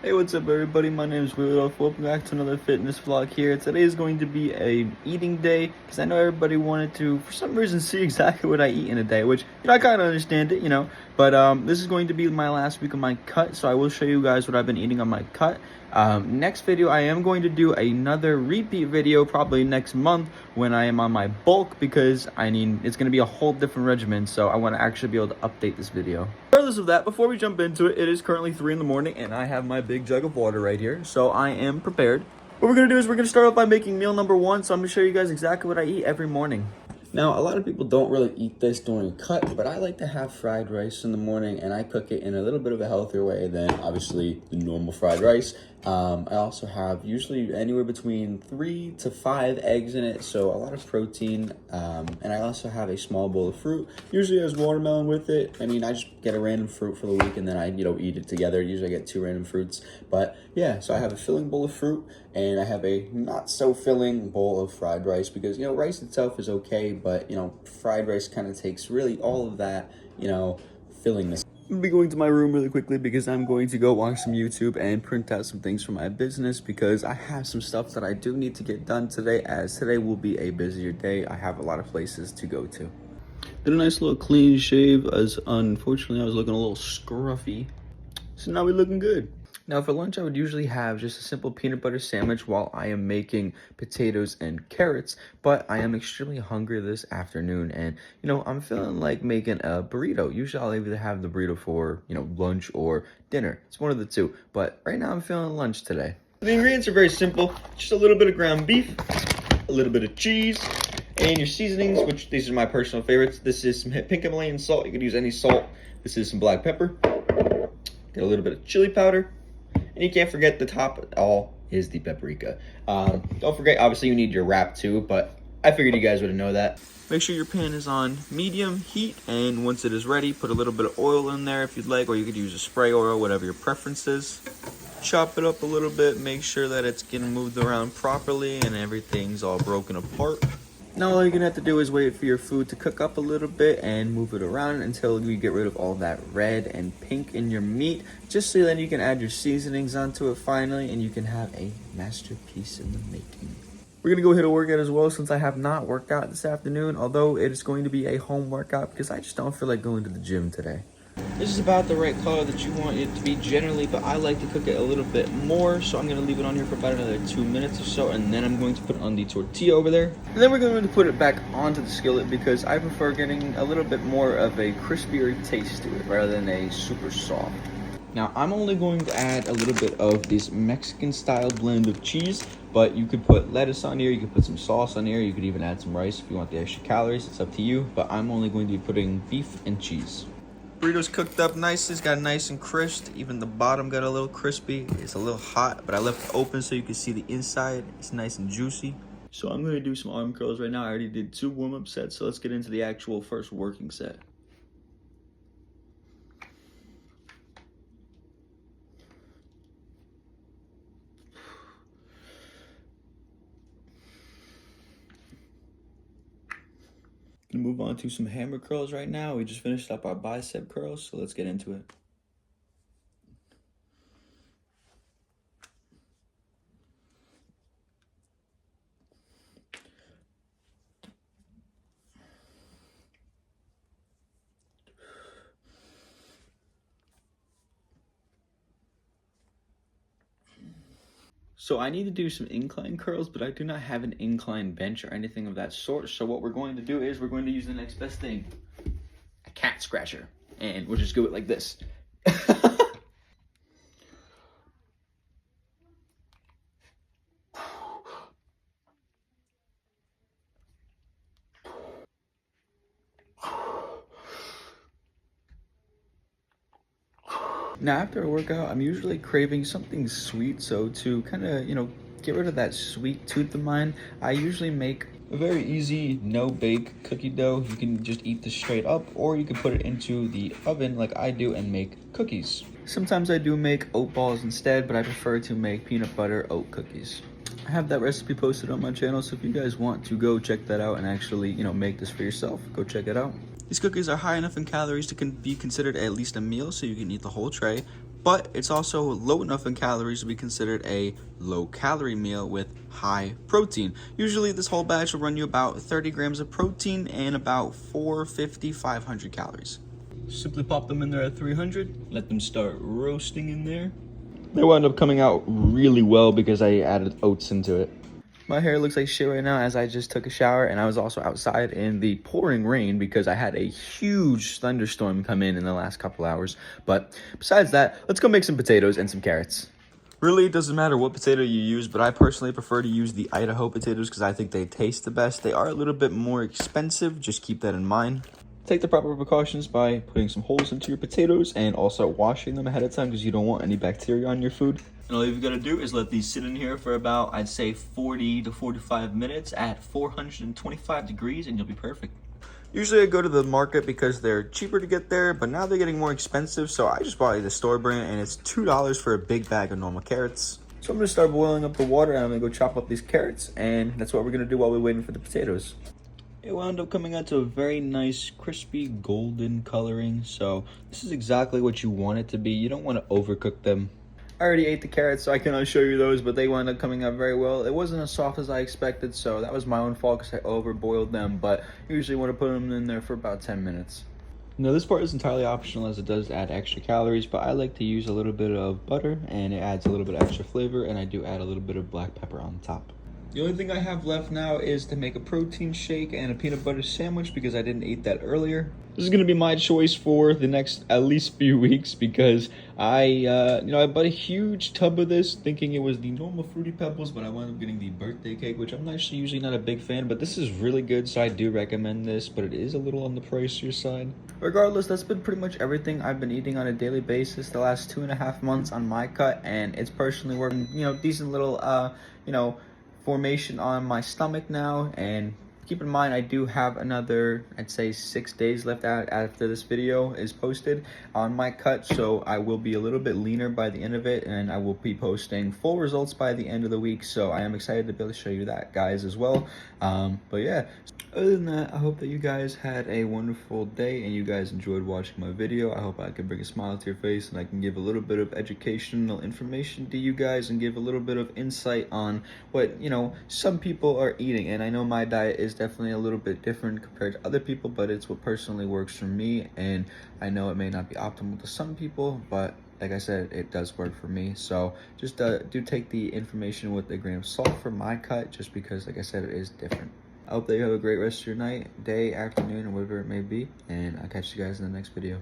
Hey, what's up everybody? My name is Rudolph. Welcome back to another fitness vlog here. Today is going to be a eating day because I know everybody wanted to, for some reason, see exactly what I eat in a day, which, I kind of understand it, But this is going to be my last week of my cut, so I will show you guys what I've been eating on my cut. Next video, I am going to do another repeat video probably next month when I am on my bulk because, it's going to be a whole different regimen, so I want to actually be able to update this video. Regardless of that, before we jump into it, it is currently 3 in the morning and I have my big jug of water right here, so I am prepared. What we're going to do is we're going to start off by making meal number 1, so I'm going to show you guys exactly what I eat every morning. Now, a lot of people don't really eat this during a cut, but I like to have fried rice in the morning, and I cook it in a little bit of a healthier way than, obviously, the normal fried rice. I also have usually anywhere between 3 to 5 eggs in it, so a lot of protein, and I also have a small bowl of fruit. Usually has watermelon with it. I just get a random fruit for the week, and then I, eat it together. Usually I get 2 random fruits, but yeah, so I have a filling bowl of fruit, and I have a not so filling bowl of fried rice because, rice itself is okay, but, fried rice kind of takes really all of that, fillingness. I'm gonna be going to my room really quickly because I'm going to go watch some YouTube and print out some things for my business because I have some stuff that I do need to get done today, as today will be a busier day. I have a lot of places to go to. Did a nice little clean shave, as unfortunately I was looking a little scruffy. So now we're looking good. Now for lunch, I would usually have just a simple peanut butter sandwich while I am making potatoes and carrots, but I am extremely hungry this afternoon and, I'm feeling like making a burrito. Usually I'll either have the burrito for, lunch or dinner. It's one of the two, but right now I'm feeling lunch today. The ingredients are very simple. Just a little bit of ground beef, a little bit of cheese, and your seasonings, which these are my personal favorites. This is some pink Himalayan salt. You could use any salt. This is some black pepper. Get a little bit of chili powder. And you can't forget the top of all is the paprika. Don't forget, obviously, you need your wrap too, but I figured you guys would know that. Make sure your pan is on medium heat, and once it is ready, put a little bit of oil in there if you'd like, or you could use a spray oil, whatever your preference is. Chop it up a little bit, make sure that it's getting moved around properly and everything's all broken apart. Now all you're gonna have to do is wait for your food to cook up a little bit and move it around until you get rid of all that red and pink in your meat, just so then you can add your seasonings onto it finally and you can have a masterpiece in the making. We're gonna go hit a workout as well since I have not worked out this afternoon, although it is going to be a home workout because I just don't feel like going to the gym today. This is about the right color that you want it to be generally, but I like to cook it a little bit more, so I'm going to leave it on here for about another 2 minutes or so, and then I'm going to put it on the tortilla over there. And then we're going to put it back onto the skillet because I prefer getting a little bit more of a crispier taste to it rather than a super soft. Now, I'm only going to add a little bit of this Mexican-style blend of cheese, but you could put lettuce on here, you could put some sauce on here, you could even add some rice if you want the extra calories. It's up to you, but I'm only going to be putting beef and cheese. Burrito's cooked up nicely. It's got nice and crisp. Even the bottom got a little crispy. It's a little hot, but I left it open so you can see the inside. It's nice and juicy. So I'm going to do some arm curls right now. I already did 2 warm-up sets, so let's get into the actual first working set. Move on to some hammer curls right now. We just finished up our bicep curls, so let's get into it. So I need to do some incline curls, but I do not have an incline bench or anything of that sort. So what we're going to do is we're going to use the next best thing, a cat scratcher. And we'll just do it like this. Now, after a workout, I'm usually craving something sweet, so to kind of, get rid of that sweet tooth of mine, I usually make a very easy no-bake cookie dough. You can just eat this straight up, or you can put it into the oven like I do and make cookies. Sometimes I do make oat balls instead, but I prefer to make peanut butter oat cookies. I have that recipe posted on my channel, so if you guys want to go check that out and actually, make this for yourself, go check it out. These cookies are high enough in calories to be considered at least a meal, so you can eat the whole tray, but it's also low enough in calories to be considered a low-calorie meal with high protein. Usually this whole batch will run you about 30 grams of protein and about 500 calories. Simply pop them in there at 300, let them start roasting in there. They wound up coming out really well because I added oats into it. My hair looks like shit right now as I just took a shower, and I was also outside in the pouring rain because I had a huge thunderstorm come in the last couple hours. But besides that, let's go make some potatoes and some carrots. Really, it doesn't matter what potato you use, but I personally prefer to use the Idaho potatoes because I think they taste the best. They are a little bit more expensive, just keep that in mind. Take the proper precautions by putting some holes into your potatoes and also washing them ahead of time because you don't want any bacteria on your food. And all you've got to do is let these sit in here for about, I'd say, 40 to 45 minutes at 425 degrees and you'll be perfect. Usually I go to the market because they're cheaper to get there, but now they're getting more expensive, so I just bought the store brand and it's $2 for a big bag of normal carrots. So I'm going to start boiling up the water and I'm going to go chop up these carrots, and that's what we're going to do while we're waiting for the potatoes. It wound up coming out to a very nice, crispy, golden coloring. So this is exactly what you want it to be. You don't want to overcook them. I already ate the carrots, so I cannot show you those, but they wound up coming out very well. It wasn't as soft as I expected, so that was my own fault because I overboiled them, but usually want to put them in there for about 10 minutes. Now this part is entirely optional as it does add extra calories, but I like to use a little bit of butter and it adds a little bit of extra flavor, and I do add a little bit of black pepper on top. The only thing I have left now is to make a protein shake and a peanut butter sandwich because I didn't eat that earlier. This is going to be my choice for the next at least few weeks because I bought a huge tub of this thinking it was the normal Fruity Pebbles, but I wound up getting the birthday cake, which I'm actually usually not a big fan, but this is really good, so I do recommend this, but it is a little on the pricier side. Regardless, that's been pretty much everything I've been eating on a daily basis the last 2.5 months on my cut, and it's personally working, decent little, formation on my stomach now. And keep in mind I do have another, I'd say, 6 days left out after this video is posted on my cut, so I will be a little bit leaner by the end of it, and I will be posting full results by the end of the week, so I am excited to be able to show you that, guys, as well. But yeah, other than that, I hope that you guys had a wonderful day and you guys enjoyed watching my video. I hope I could bring a smile to your face and I can give a little bit of educational information to you guys and give a little bit of insight on what, some people are eating. And I know my diet is definitely a little bit different compared to other people, but it's what personally works for me. And I know it may not be optimal to some people, but like I said, it does work for me. So just do take the information with a grain of salt for my cut, just because, like I said, it is different. I hope that you have a great rest of your night, day, afternoon, or whatever it may be, and I'll catch you guys in the next video.